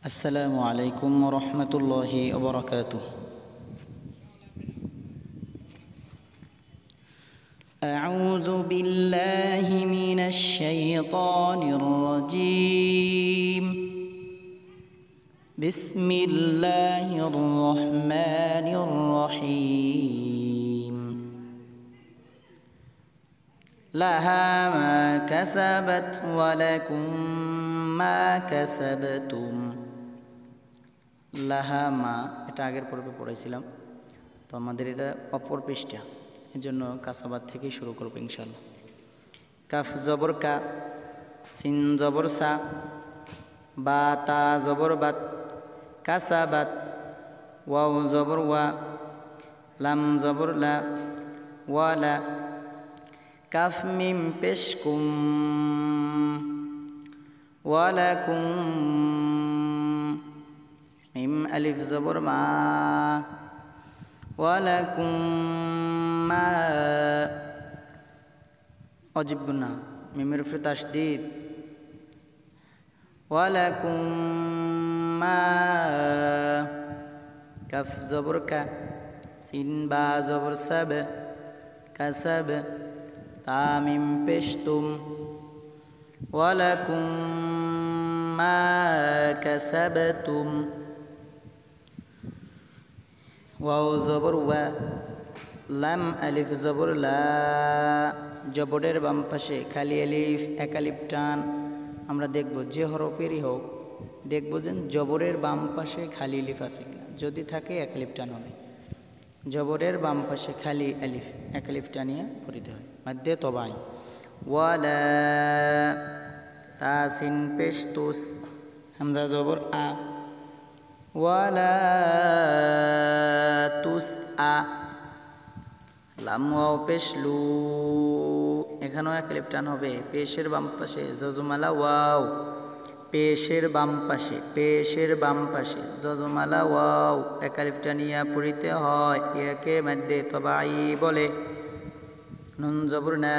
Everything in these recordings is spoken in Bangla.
السلام عليكم ورحمة الله وبركاته. أعوذ بالله من الشيطان الرجيم. بسم الله الرحمن الرحيم. لها ما كسبت ولكم ما كسبتم. লাহা মা, এটা আগের পর্বে পড়েছিলাম, তো আমাদের এটা অপর পৃষ্ঠা, এই জন্য কাসাবাত থেকেই শুরু করবো ইনশাল্লাহ। কাফ জবর কা, সিন জবর সা, বা তা জবর বাত, কাসাবাত, ওয়াও জবর ওয়া, লাম জবর লা, ওয়ালা, কাফ মিম পেশ কুম, ওয়ালাকুম, মিম আলিফ জবর মা, ওয়ালাকুম মা, অজিব গুনা, মিমের উপরে তাসদীদ, ওয়ালাকুম মা, কাফ জবর কা, সিন বা জবর সাব, কাসাব, তা মিম পেশ তুম, ওয়ালাকুম মা কাসাবতুম, ওয়াও জবর ওয়া, লাম আলিফ জবর লা, জবরের বাম পাশে খালি আলিফ, এক আলিফ টান। আমরা দেখব যে হরফেরই হোক, দেখব যে জবরের বাম পাশে খালি আলিফ আছে কিনা, যদি থাকে এক আলিফ টান হবে। জবরের বাম পাশে খালি আলিফ, এক আলিফ টানিয়ে পড়িতে হয়, মধ্যে তবাই। ওয়ালা, তাসিন পেশ তুস, হামজা জবর আ, ওয়ালা তুস আ, লাম ওয়াও পেশ লু, এখানেও এক আলিফ টান হবে। পেশের বাম পাশে জজমালা ওয়াও, পেশের বাম পাশে, পেশের বাম পাশে জজমালা ওয়াও, এক আলিফ টানিয়া পড়িতে হয়, একে মধ্যে তবাই বলে। নুন জবর না,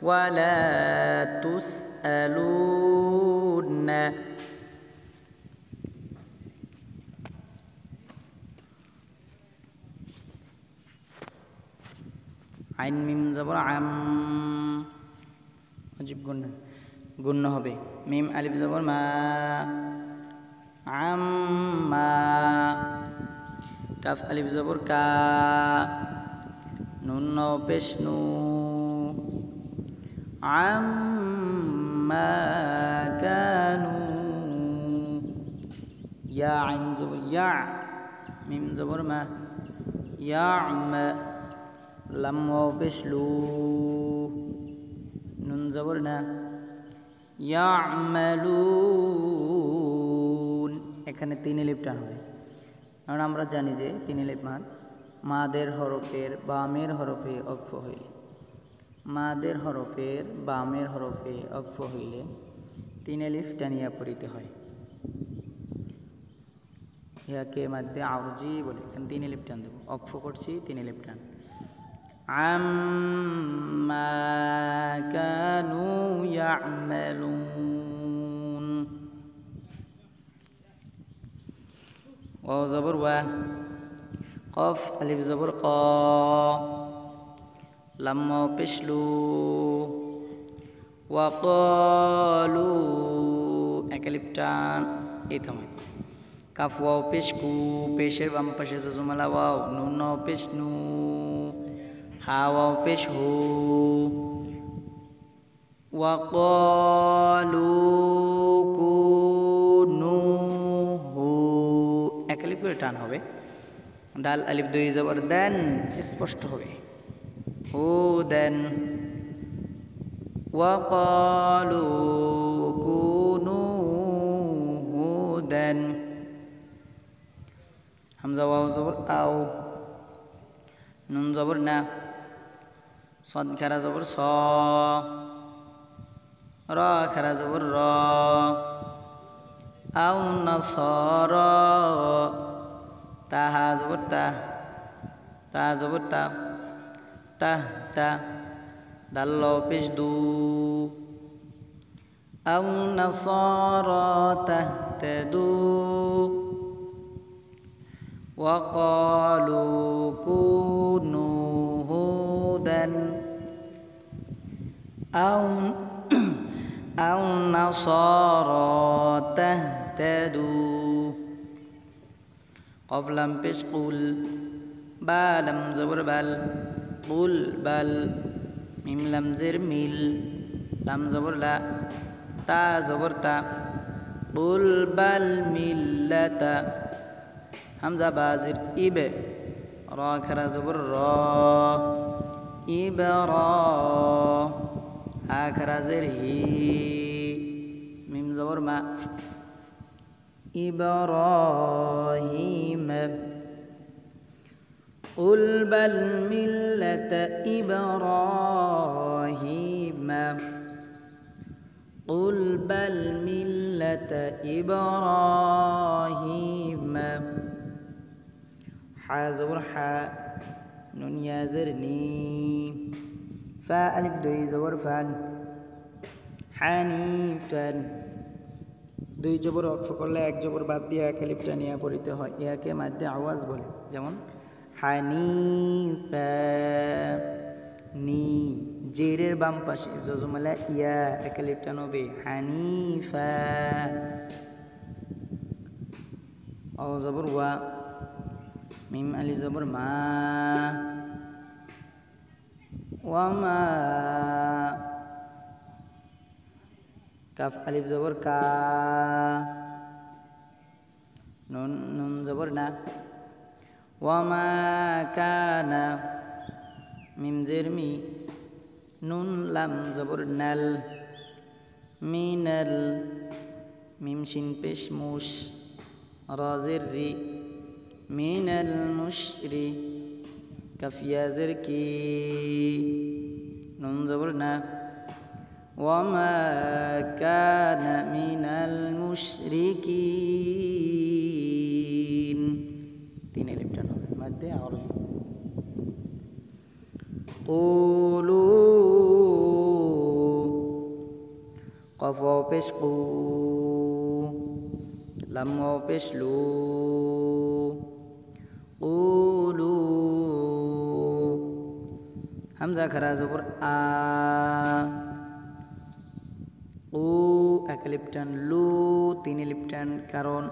ওয়ালা তুস আলুনা, আইন মিম জবর আম, অজিব গুন্না, গুণ্য হবে। মিম আলিফ জবর মা, আম্মা, কাফ আলিফ জবর কা, নুন ন পেশ নু, আম্মা কানু, ইয়া আইন জবর ইয়া, মিম জবর মা, ইয়ামা, লাম ওয়াও পেশ লু, নুন জবর না, ইয়ামালুন, এখানে তিন আলিফ টান হবে, কারণ আমরা জানি যে তিন আলিফ মান মাদের হরফের বামের হরফে অক্ফ হইলে, মাদের হরফের বামের হরফে অক্ফ হইলে তিন আলিফ টানিয়া পড়িতে হয়, ইহাকে মধ্যে আরজি বলে। এখানে তিন আলিফ টান দেব, অক্ফ করছি তিন আলিফ টান। আম্মা কানু ইয়ামালুন, ওয়াও জবর ওয়া, কফ আলিফ জবর ক, লাম ওয়াও পেশ লু, ওয়া ক্বালু, এক আলিফ টান, এই থামায়। কাফ ওয়াও পেশ কু, পেশের বাম পাশে জজমালা ওয়াও, নুন ওয়াও পেশ নু, হা ওয়াও পেশ হু, ওয়া ক্বালু কুনু হু, এক আলিফ করে টান হবে। দাল আলিফ দুই জবর দেন, স্পষ্ট হবে। হু দেন, ওয়া ক্বালু কুনু হুদান, হামজা ওয়াও জবর আও, নুন জবর না, সদ খারা জবর স, র খারা জবর র, আও নাসর, তা হা জবর তা, তা জবর তা, তাহ তা, দাল পেশ দু, أو نصارى تهتدوا وقالوا كونوا هودا أو نصارى تهتدوا قف لم পেশ قل با لم زبر بل قل بل মিম লাম জের মিল লাম জবর লা তা জবর তা قل بل মিল্লাতা হামজা বাজির ইবে রা খারা জবর র ইবরা হা খারা জের হি মিম জবর মা ইব্রাহিম قل بل ملة إبراهيم قل بل ملة إبراهيم حا زبر حا نون يا زرني فا ألف دوي زبر فان حنيفا দুই জবর ওয়াকফ করলে এক জবর বাদ দিয়ে এক আলিফটা নিয়ে পড়িতে হয় ইয়াকে মাদ্দে আওয়াজ বলে যেমন হানিফা নি জেরের বাম পাশে জজমালা ইয়া এক আলিফটা নবে হানিফা ও জবর ওয়া মিম আলিফ জবর মা ওয়ামা কাফ আলিফ জবর কা নুন নুন জবর না ওয়ামা কানা মিম জের মি নুন লাম জবর নাল মিনাল মিম শিন পেশ মুশ রা জের রি মিনাল মুশরি কাফ ইয়া জের কি নুন জবর না وما كان من المشركين تين الابتن مادة عرض قولوا قف وبش قو لم وبش لو قولوا همزة خرا زبر آ ও এক লিপটান লু তিন লিপটান কারণ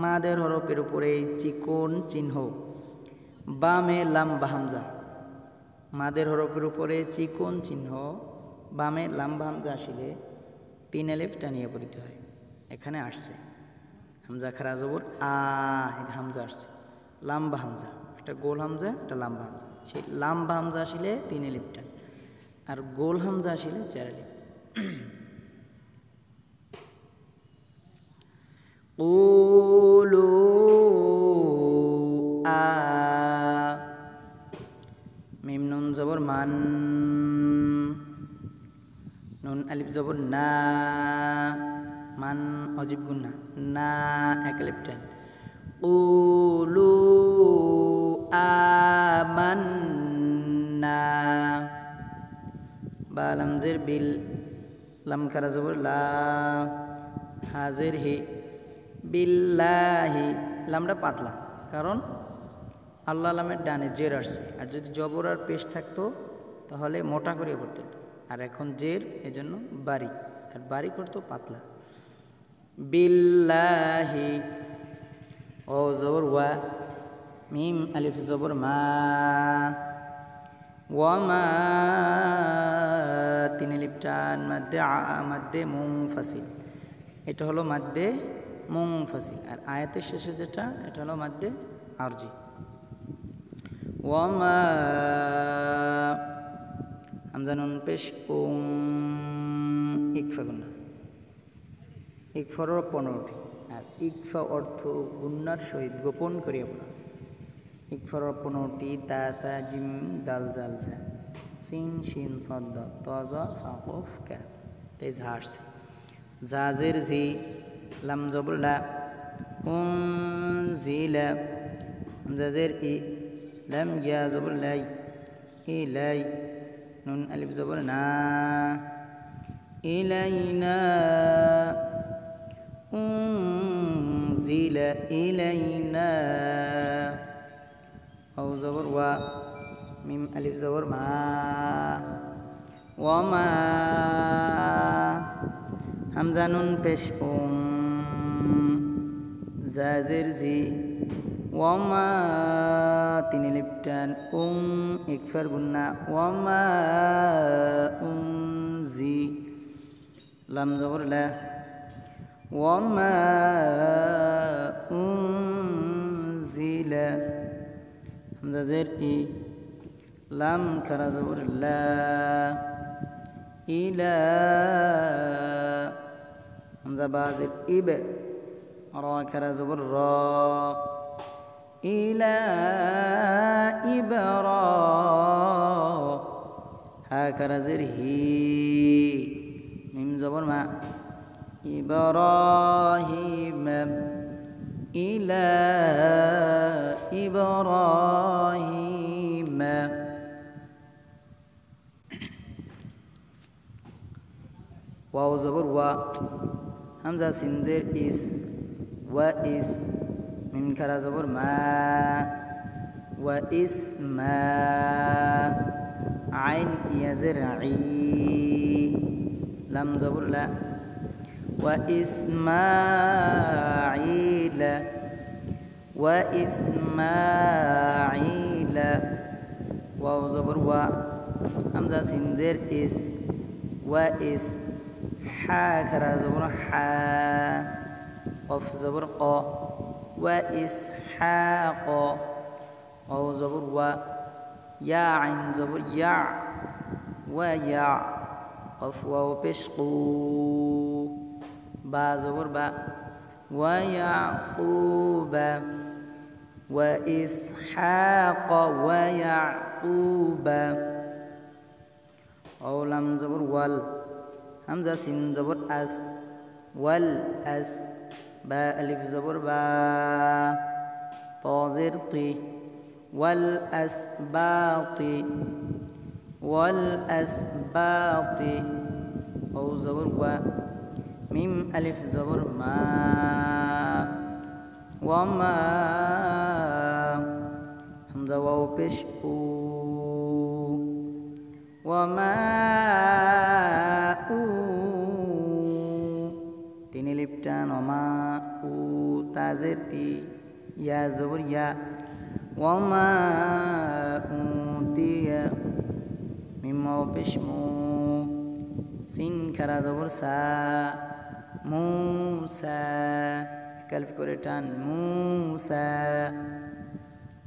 মাদের হরফের উপরে চিকন চিহ্ন বামে লাম বা হামজা মাদের হরফের উপরে চিকন চিহ্ন বামে লাম বা হামজা আসলে তিন আলিফ টানিয়ে পড়িতে হয় এখানে আসছে হামজা খারা জবর আ এটা হামজা আসছে লাম্বা হামজা একটা গোল হামজা একটা লাম্বা হামজা সেই লাম্বা হামজা আসলে তিন আলিফ টান আর গোল হামজা আসলে চার আলিফ قولوا ميم نون زبر من نون ألف زبر نا من أجيب قلنا نا أكلبتن قولوا آمنا بالم زر بال لم كرا زبر لا حاضر هي বিল্লাহি লামটা পাতলা কারণ আল্লাহ লামের ডানে জের আসছে আর যদি জবর আর পেশ থাকতো তাহলে মোটা করে পড়তে হতো আর এখন জের এজন্য বারিক আর বারিক করতো পাতলা বিল্লাহি ও জবর ওয়া মিম আলিফ জবর মা ওয়ামা তিন আলিফ টান মাদ্দে মুনফাসিল এটা হলো মাদ্দে মুনফাসিল আর আয়াতের শেষে যেটা এটা হলো মাদ্দে আরজি ওয়ামা হামজা নুন পেশ ইকফা গুন্না ইকফার 15টি আর ইকফা অর্থ গুন্নার সহিত গোপন করিয়া পড়া ইকফার 15টি তা তা জিম দাল জাল সা সিন শিন সদ্দ তজা ফা কফ কা তাই ঝাড়ছে জাজের জি লাম জবর লা উনজিলা হামজা জের ই লাম ইয়া জবর লাই ই লাই নুন আলিফ জবর না إلينا أنزل إلينا أو زبر و ميم ألف زبر ما وما همزة نون পেশ زازر زي وما তিন লিপ টান ইকফার গুন্না ওয়ামা উনজি লাম জবর লা ওয়ামা উনজিলা হামজা জের ই লাম খারা জবর লা ইলা হামজা বা জের ইব রা খারা জবর রা إلى إبرا هكذا زره ميم زبر ما إبراهيم إلى إبراهيم واو زبر و همزة سنزر إس وإس من كرا زبر ما وإسما عين يزرعي لم زبر لا وإسماعيل وإسماعيل واو زبر و همزة سنزر إس وإس حا كرا زبر حا قف زبر قا وإسحاق أو زبر و يا عين زبر يع ويع قف واو بشقو با زبر با ويعقوب وإسحاق ويعقوب أو لم زبر وال همزة سين زبر أس والأس با ألف زبر با طازر طي والأسباط والأسباط أو زبر و ميم ألف زبر ما وما همزة واو بش وما تين لبتان وما تازرتي يا زبر يا وما أوتي مما بشمو سين كرا زبر سا موسى كلف كوريتان موسى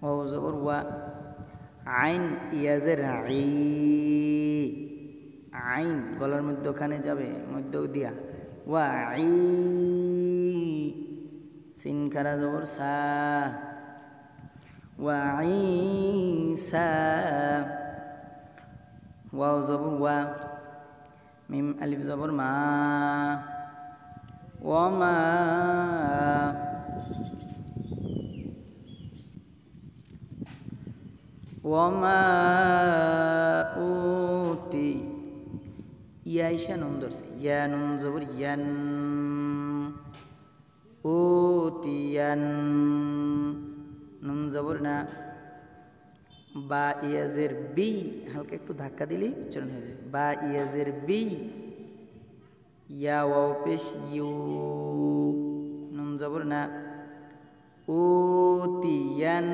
واو زبر و عين يزرعي عين গলার মধ্যখানে যাবে মধ্য দিয়া ওয়াই সিন খারা জবর সা ওয়াইসা ওয়াও জবর ওয়া মিম আলিফ জবর মা ওয়ামা ওয়ামা উতি ইয়াইশা নুন ধরছে ইয়া নুন জবর ইয়ান উতিয়ান নুন জবর না বা ইয়াজের বি হালকা একটু ধাক্কা দিলেই উচ্চারণ হয়ে যায় বা ইয়াজের বি ইয়া ওয়াও পেশ ইউ নুন জবর না উতিয়ান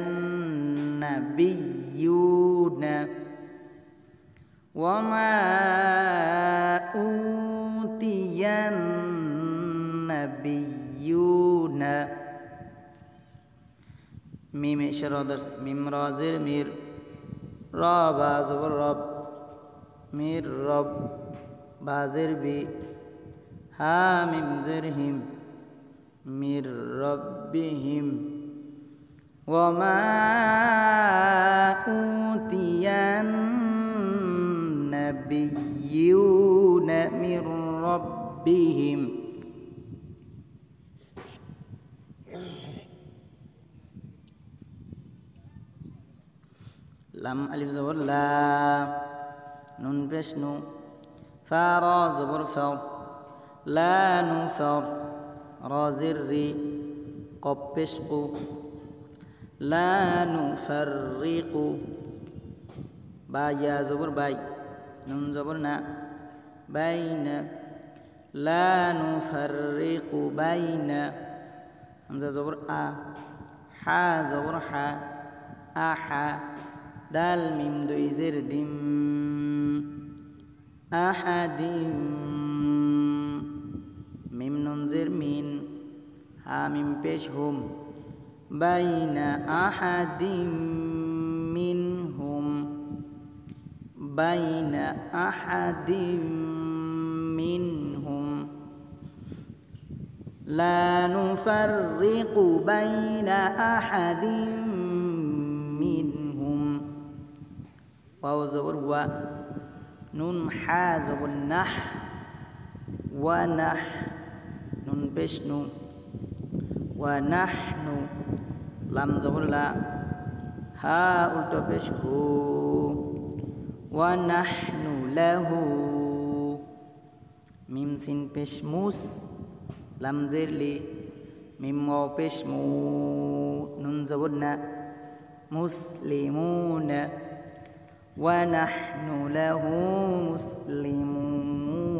নাবিয়ুনা ওয়ামা উতিয়ান নাবিয়ুনা মিম ইশারা দর্শ মিম রাজের মির রা বা জবর রব মির রব বাজের বি হা মিম জের হিম মির রব্বিহিম ওয়ামা উতিয়ান নাবিয়ুনা মির রব্বিহিম লাম আলিফ জবর লা নুন পেশ নু فا را زبر فر لا نفر را زر ري قب পেশ قو لا نفرق با يا زبر باي نون زبر نا بين لا نفرق بين همزة زبر أ حا زبر حا أحا دال ميم دوي زر دم أحد ميم نون زر مين ها ميم بيش هم بين أحد منهم بين أحد منهم لا نفرق بين أحد منهم واو زبر و نون حا زبر نح ونح نون بش نو ونحن لام زبر لا ها ألتو بش هو ونحن له ميم سين بش موس لام زر لي ميم واو بش مو نون زبر نا مسلمون ونحن له مسلمون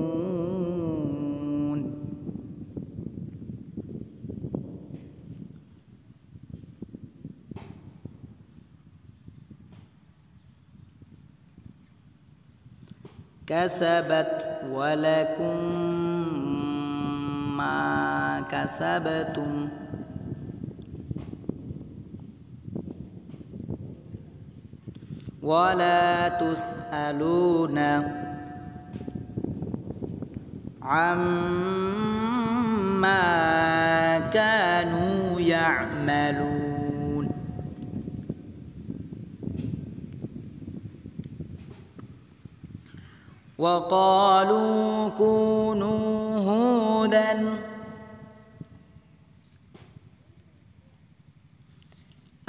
كسبت ولكم ما كسبتم ولا تسألون عما كانوا يعملون وقالوا كونوا هودا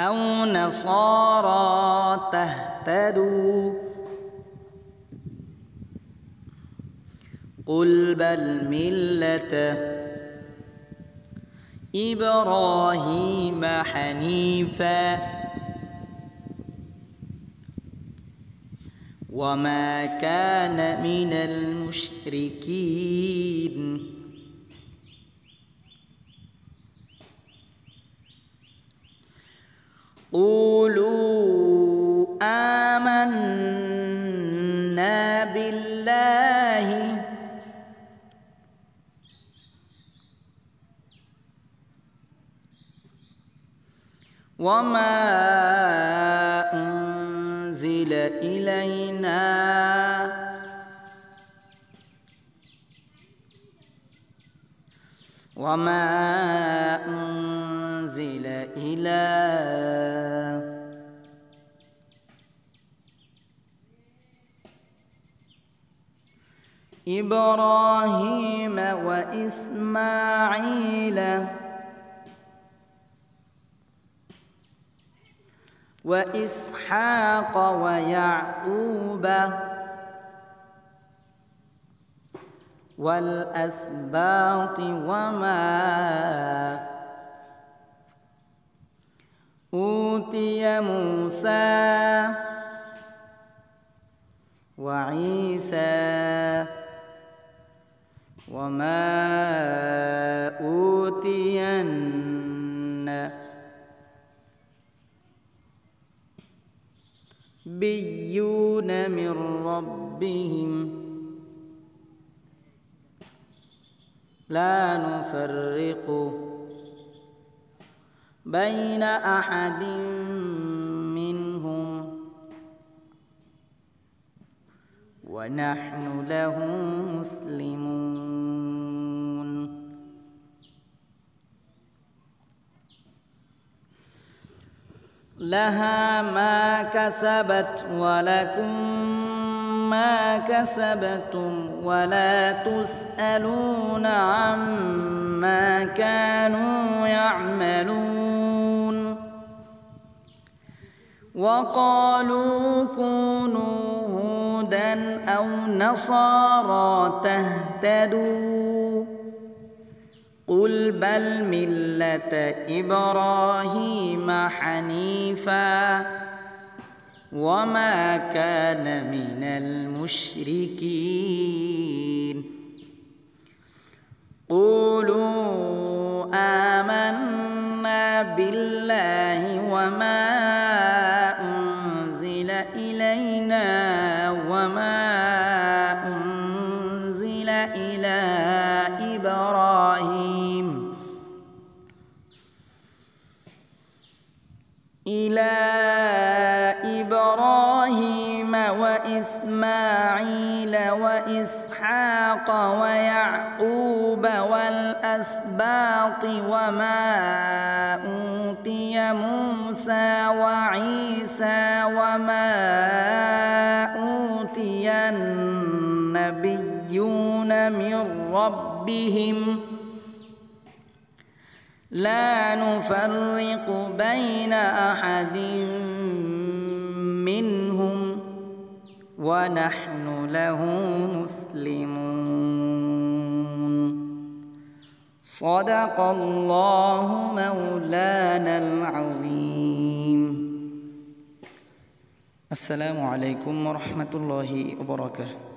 أو نصارى تهتدوا قل بل ملة إبراهيم حنيفا وما كان من المشركين قولوا آمنا بالله وما أنزل إلينا وما أنزل إلى إبراهيم وإسماعيل وإسحاق ويعقوب والأسباط وما أوتي موسى وعيسى وما أوتي النبيون من ربهم لا نفرق بين أحد منهم ونحن له مسلمون لها ما كسبت ولكم ما كسبتم ولا تسألون عما كانوا يعملون وقالوا كونوا هودا هودا أو نصارى تهتدوا قل بل ملة إبراهيم حنيفا وما كان من المشركين قولوا آمنا بالله وما أنزل إلينا وما أنزل إلى إبراهيم وإسماعيل وإسحاق ويعقوب والأسباط وما أوتي موسى وعيسى وما أوتي النبيون من ربهم لا نفرق بين أحد منهم ونحن له مسلمون صدق الله مولانا العظيم. السلام عليكم ورحمة الله وبركاته.